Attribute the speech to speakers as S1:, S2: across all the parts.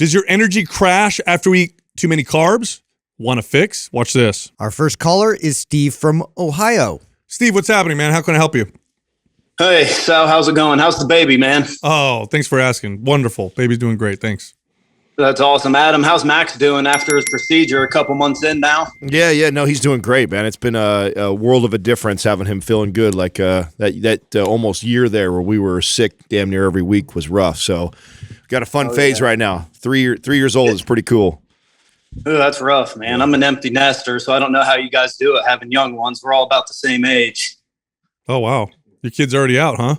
S1: Does your energy crash after we eat too many carbs? Want to fix? Watch this.
S2: Our first caller is Steve from Ohio.
S1: Steve, what's happening, man? How can I help you?
S3: Hey, Sal, how's it going? How's the baby, man?
S1: Oh, thanks for asking. Wonderful. Baby's doing great. Thanks.
S3: That's awesome. Adam, how's Max doing after his procedure a couple months in now?
S4: Yeah, no, he's doing great, man. It's been a world of a difference having him feeling good. Like that almost year there where we were sick damn near every week was rough. So got a fun phase right now. 3 years old is pretty cool.
S3: Ooh, that's rough, man. I'm an empty nester, so I don't know how you guys do it having young ones. We're all about the same age.
S1: Oh, wow. Your kid's already out, huh?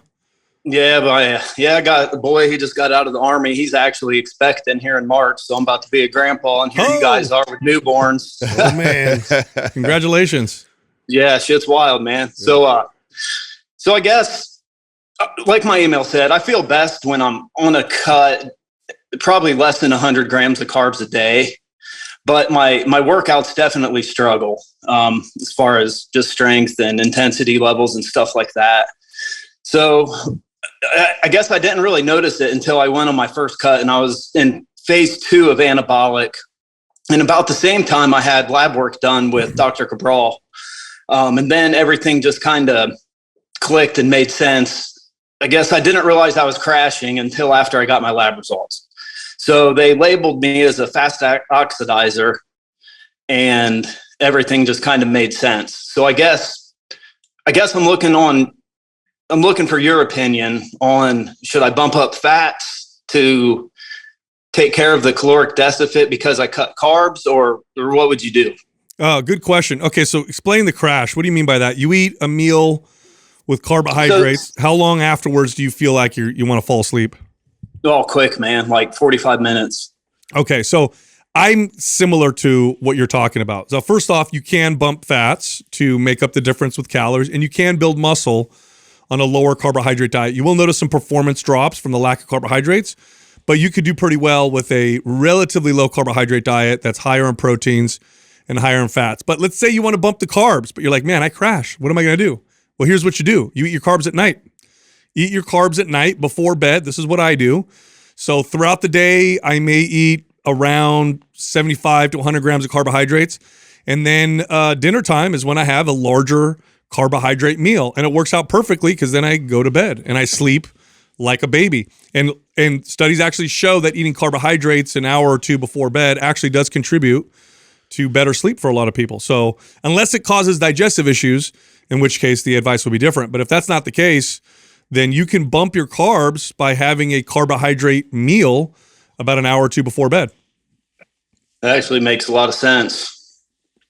S3: Yeah, but I got the boy. He just got out of the Army. He's actually expecting here in March, so I'm about to be a grandpa, and here you guys are with newborns.
S1: Oh, man. Congratulations.
S3: Yeah, shit's wild, man. Yeah. So I guess, like my email said, I feel best when I'm on a cut, probably less than 100 grams of carbs a day. But my workouts definitely struggle as far as just strength and intensity levels and stuff like that. So I guess I didn't really notice it until I went on my first cut, and I was in phase 2 of anabolic. And about the same time, I had lab work done with Dr. Cabral. And then everything just kind of clicked and made sense. I guess I didn't realize I was crashing until after I got my lab results. So they labeled me as a fast oxidizer, and everything just kind of made sense. So I guess I'm looking for your opinion on, should I bump up fats to take care of the caloric deficit because I cut carbs, or what would you do?
S1: Oh, good question. Okay, so explain the crash. What do you mean by that? You eat a meal with carbohydrates. How long afterwards do you feel like you want to fall asleep?
S3: Oh, quick, man, like 45 minutes.
S1: Okay, so I'm similar to what you're talking about. So first off, you can bump fats to make up the difference with calories, and you can build muscle on a lower carbohydrate diet. You will notice some performance drops from the lack of carbohydrates, but you could do pretty well with a relatively low carbohydrate diet that's higher in proteins and higher in fats. But let's say you want to bump the carbs, but you're like, man, I crash. What am I going to do? Well, here's what you do. You eat your carbs at night. Eat your carbs at night before bed. This is what I do. So throughout the day, I may eat around 75 to 100 grams of carbohydrates. And then dinner time is when I have a larger carbohydrate meal. And it works out perfectly because then I go to bed and I sleep like a baby. And studies actually show that eating carbohydrates an hour or two before bed actually does contribute to better sleep for a lot of people. So unless it causes digestive issues, in which case the advice will be different. But if that's not the case, then you can bump your carbs by having a carbohydrate meal about an hour or two before bed.
S3: That actually makes a lot of sense.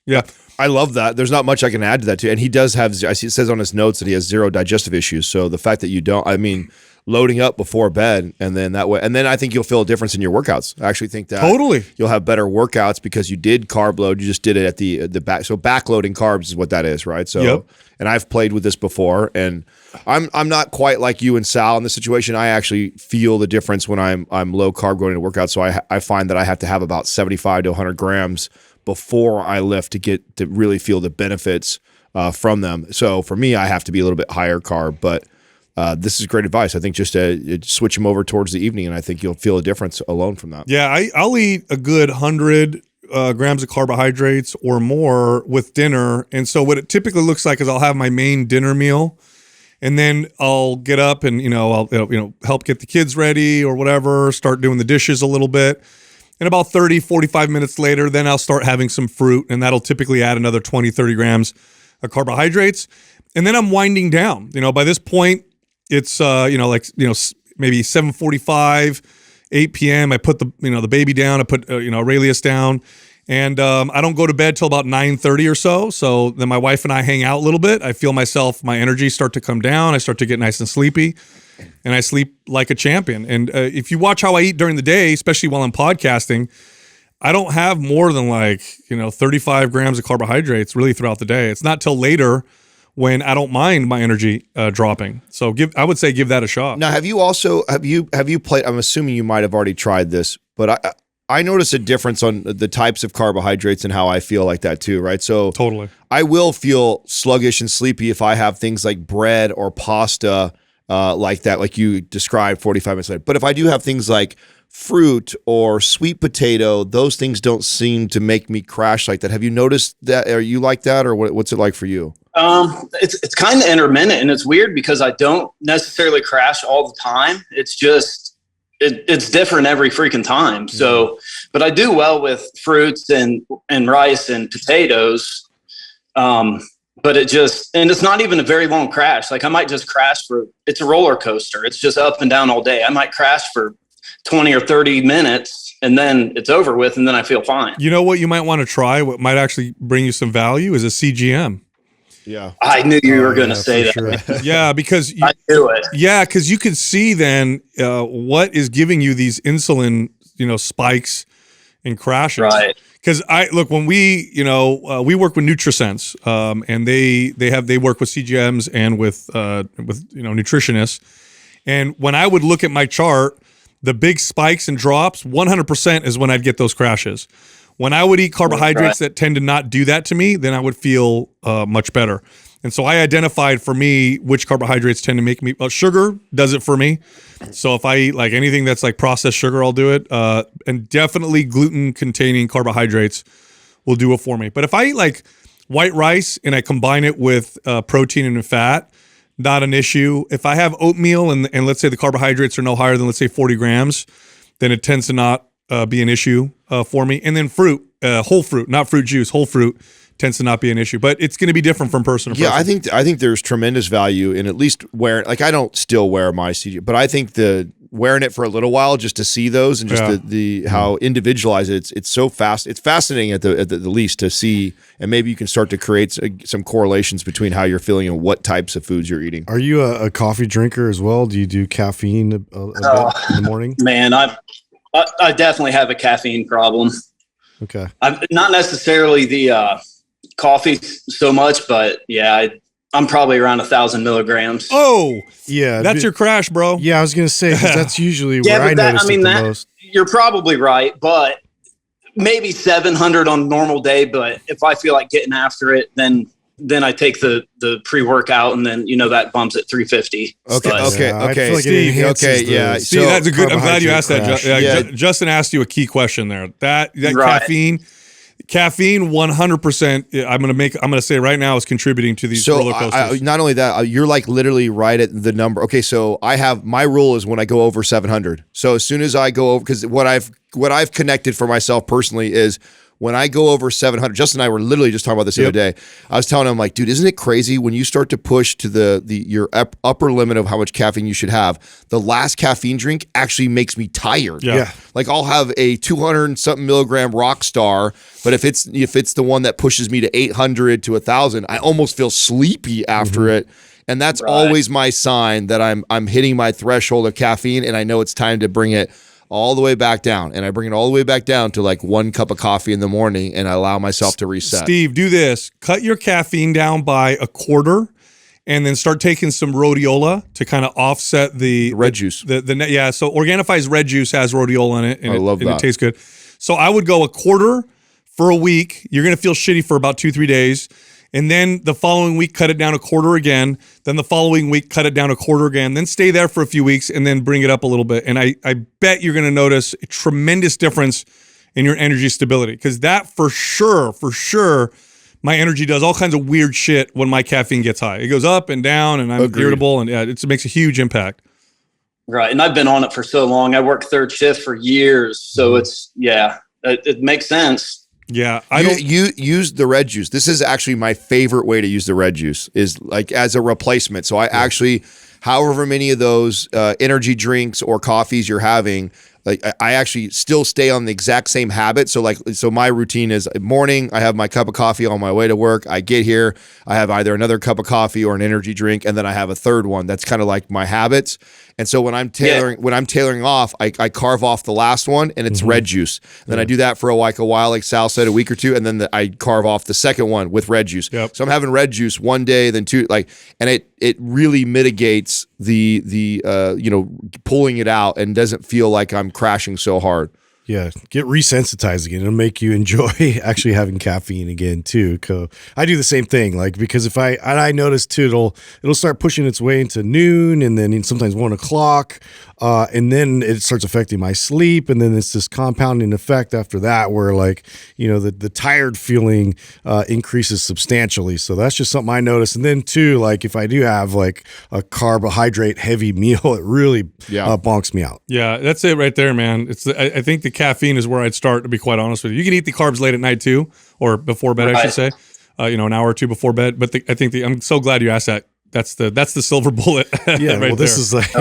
S1: Yeah.
S4: I love that. There's not much I can add to that too. And he does have, I see it says on his notes that he has 0 digestive issues. So the fact that you don't, I mean, loading up before bed and then that way, and then I think you'll feel a difference in your workouts. I actually think that
S1: totally
S4: you'll have better workouts because you did carb load. You just did it at the back. So backloading carbs is what that is, right? So,
S1: yep.
S4: And I've played with this before, and I'm not quite like you and Sal in this situation. I actually feel the difference when I'm low carb going into workout. So I find that I have to have about 75 to 100 grams before I lift to really feel the benefits from them. So for me, I have to be a little bit higher carb, but this is great advice. I think just switch them over towards the evening, and I think you'll feel a difference alone from that.
S1: Yeah, I'll eat a good 100 grams of carbohydrates or more with dinner. And so what it typically looks like is I'll have my main dinner meal, and then I'll get up and I'll help get the kids ready or whatever, start doing the dishes a little bit. And about 30, 45 minutes later, then I'll start having some fruit, and that'll typically add another 20, 30 grams of carbohydrates. And then I'm winding down. By this point, it's maybe 7:45, 8 p.m. I put the baby down. I put Aurelius down, and I don't go to bed till about 9:30 or so. So then my wife and I hang out a little bit. I feel my energy start to come down. I start to get nice and sleepy, and I sleep like a champion. And if you watch how I eat during the day, especially while I'm podcasting, I don't have more than 35 grams of carbohydrates really throughout the day. It's not till later when I don't mind my energy dropping. So I would say give that a shot.
S4: Now, have you played? I'm assuming you might have already tried this, but I notice a difference on the types of carbohydrates and how I feel like that too, right? So
S1: totally,
S4: I will feel sluggish and sleepy if I have things like bread or pasta like that, like you described 45 minutes later. But if I do have things like fruit or sweet potato, those things don't seem to make me crash like that. Have you noticed that? Are you like that, or what's it like for you?
S3: It's kind of intermittent, and it's weird because I don't necessarily crash all the time. It's just it's different every freaking time. So, but I do well with fruits and rice and potatoes. But it's not even a very long crash. Like I might just crash it's a roller coaster. It's just up and down all day. I might crash for 20 or 30 minutes and then it's over with. And then I feel fine.
S1: You know what you might want to try? What might actually bring you some value is a CGM.
S4: Yeah.
S3: I knew you were going to say that.
S2: Sure.
S1: Yeah, because
S3: I knew it.
S1: Yeah, because you can see then what is giving you these insulin, spikes and crashes.
S3: Right.
S1: Because when we, we work with NutriSense, and they work with CGMs and with nutritionists. And when I would look at my chart, the big spikes and drops, 100% is when I'd get those crashes. When I would eat carbohydrates that tend to not do that to me, then I would feel much better. And so I identified for me which carbohydrates tend to make me. Sugar does it for me. So if I eat like anything that's like processed sugar, I'll do it. And definitely gluten-containing carbohydrates will do it for me. But if I eat like white rice and I combine it with protein and fat, not an issue. If I have oatmeal and let's say the carbohydrates are no higher than let's say 40 grams, then it tends to not be an issue for me. And then fruit, whole fruit, not fruit juice, whole fruit tends to not be an issue, but it's going to be different from person to person.
S4: Yeah, I think there's tremendous value in at least wearing. Like I don't still wear my CG, but I think wearing it for a little while just to see those and just the how individualized it's so fast. It's fascinating at the least to see, and maybe you can start to create some correlations between how you're feeling and what types of foods you're eating.
S5: Are you a coffee drinker as well? Do you do caffeine a bit in the morning?
S3: Man, I definitely have a caffeine problem.
S5: Okay.
S3: I'm not necessarily the coffee so much, but yeah, I'm probably around 1,000 milligrams.
S1: Oh,
S5: yeah,
S1: that's your crash, bro.
S5: Yeah, I was gonna say 'cause that's usually
S3: Yeah,
S5: where I
S3: but
S5: notice it the most.
S3: you're probably right, but maybe 700 on a normal day. But if I feel like getting after it, then I take the pre-workout, and then that bumps at 350.
S4: Okay,
S3: But-
S5: I feel like it
S1: Steve,
S5: enhances the
S1: See, that's a good. I'm glad you asked that.
S5: carbohydrate
S1: Justin asked you a key question there. That
S3: Right.
S1: caffeine, 100%. I'm gonna say right now is contributing to these roller coasters.
S4: Not only that, you're like literally right at the number. Okay, so I have my rule is when I go over 700. So as soon as I go over, because what I've connected for myself personally is when I go over 700. Justin and I were literally just talking about this the other day. I was telling him like, dude, isn't it crazy when you start to push to your upper limit of how much caffeine you should have? The last caffeine drink actually makes me tired.
S1: Yeah.
S4: Like I'll have a 200 and something milligram Rockstar, but if it's the one that pushes me to 800 to 1,000, I almost feel sleepy after it. And that's always my sign that I'm hitting my threshold of caffeine, and I know it's time to bring it all the way back down. And I bring it all the way back down to like 1 cup of coffee in the morning, and I allow myself to reset.
S1: Steve, do this. Cut your caffeine down by a quarter, and then start taking some rhodiola to kind of offset the
S4: Red juice.
S1: So Organifi's red juice has rhodiola in it, and
S4: I love
S1: and
S4: that.
S1: it tastes good. So I would go a quarter for a week. You're going to feel shitty for about 2-3 days. And then the following week, cut it down a quarter again. Then the following week, cut it down a quarter again. Then stay there for a few weeks and then bring it up a little bit. And I bet you're going to notice a tremendous difference in your energy stability. Because that for sure, my energy does all kinds of weird shit when my caffeine gets high. It goes up and down, and I'm
S4: Agreed.
S1: irritable, and it makes a huge impact.
S3: Right. And I've been on it for so long. I worked third shift for years. So it makes sense.
S1: Yeah,
S4: You use the red juice. This is actually my favorite way to use the red juice is like as a replacement. So I actually, however many of those energy drinks or coffees you're having, like I actually still stay on the exact same habit. So my routine is morning, I have my cup of coffee on my way to work. I get here, I have either another cup of coffee or an energy drink, and then I have a third one. That's kind of like my habits. And so when I'm tailoring off, I carve off the last one, and it's red juice. And then I do that for a while, like Sal said, a week or two, and then I carve off the second one with red juice.
S1: Yep.
S4: So I'm having red juice one day, then two, and it really mitigates the pulling it out and doesn't feel like I'm crashing so hard.
S5: Yeah, get resensitized again. It'll make you enjoy actually having caffeine again too. I do the same thing, like because if I notice too, it'll start pushing its way into noon, and then sometimes 1 o'clock, and then it starts affecting my sleep, and then it's this compounding effect after that, where like the tired feeling increases substantially. So that's just something I notice. And then too, like if I do have like a carbohydrate heavy meal, it really bonks me out.
S1: Yeah, that's it right there, man. I think the caffeine is where I'd start, to be quite honest with you. You can eat the carbs late at night too, or before bed, I should say. An hour or two before bed. But I think I'm so glad you asked that. That's the silver bullet.
S5: Yeah,
S1: right
S5: this is like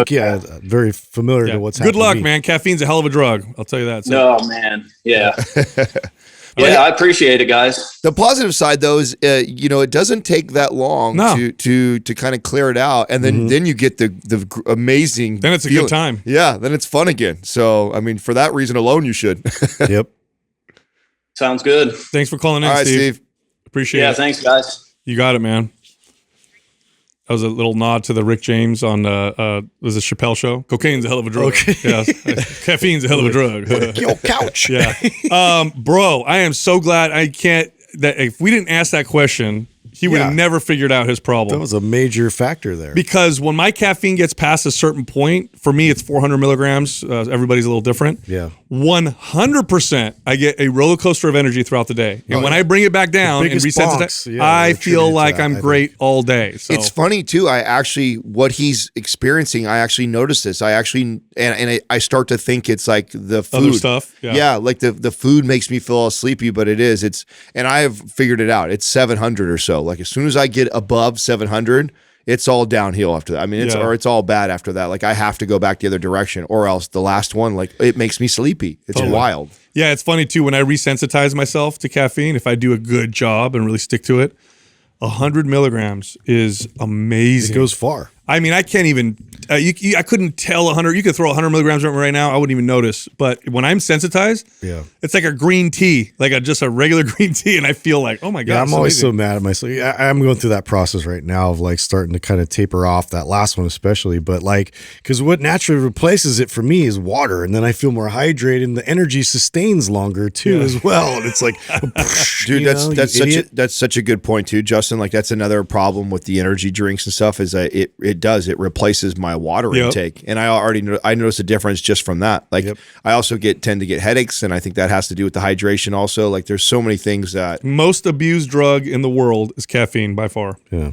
S5: very familiar to what's happening.
S1: Good luck, man. Caffeine's a hell of a drug. I'll tell you that. So.
S3: No, man. Yeah. Yeah, I appreciate it, guys.
S4: The positive side, though, is it doesn't take that long to kind of clear it out, and then you get the amazing.
S1: Then it's a good time.
S4: Yeah, then it's fun again. So, I mean, for that reason alone, you should.
S5: Yep.
S3: Sounds good.
S1: Thanks for calling in,
S4: All right, Steve.
S1: Appreciate it.
S3: Yeah, thanks, guys.
S1: You got it, man. That was a little nod to the Rick James on was it Chappelle show? Cocaine's a hell of a drug.
S5: Okay.
S1: Yeah, caffeine's a hell of a drug.
S5: Your couch.
S1: Yeah. Bro, I am so glad that if we didn't ask that question, he would have never figured out his problem.
S5: That was a major factor there.
S1: Because when my caffeine gets past a certain point, for me, it's 400 milligrams. Everybody's a little different.
S5: Yeah.
S1: 100%, I get a roller coaster of energy throughout the day. And when I bring it back down and resensitize, I feel like I'm great all day. So.
S4: It's funny too. What he's experiencing, I actually noticed this. I start to think it's like the food
S1: other stuff.
S4: Yeah, like the food makes me feel all sleepy, but and I have figured it out. It's 700 or so. Like as soon as I get above 700, it's all downhill after that. I mean, it's all bad after that. Like I have to go back the other direction, or else the last one, like it makes me sleepy. It's wild.
S1: Yeah, it's funny too. When I resensitize myself to caffeine, if I do a good job and really stick to it, 100 milligrams is amazing.
S5: It goes far.
S1: I mean, I can't even. I couldn't tell 100. You could throw 100 milligrams at me right now. I wouldn't even notice. But when I'm sensitized, it's like a green tea, like just a regular green tea, and I feel like, oh my god.
S5: Yeah, I'm always so mad at myself. I'm going through that process right now of like starting to kind of taper off that last one, especially. But like, because what naturally replaces it for me is water, and then I feel more hydrated, and the energy sustains longer too as well. And it's like,
S4: dude, that's such a good point too, Justin. Like that's another problem with the energy drinks and stuff is that it replaces my water intake, and I notice a difference just from that. Like I also tend to get headaches, and I think that has to do with the hydration also. Like there's so many things that
S1: most abused drug in the world is caffeine by far.
S5: Yeah.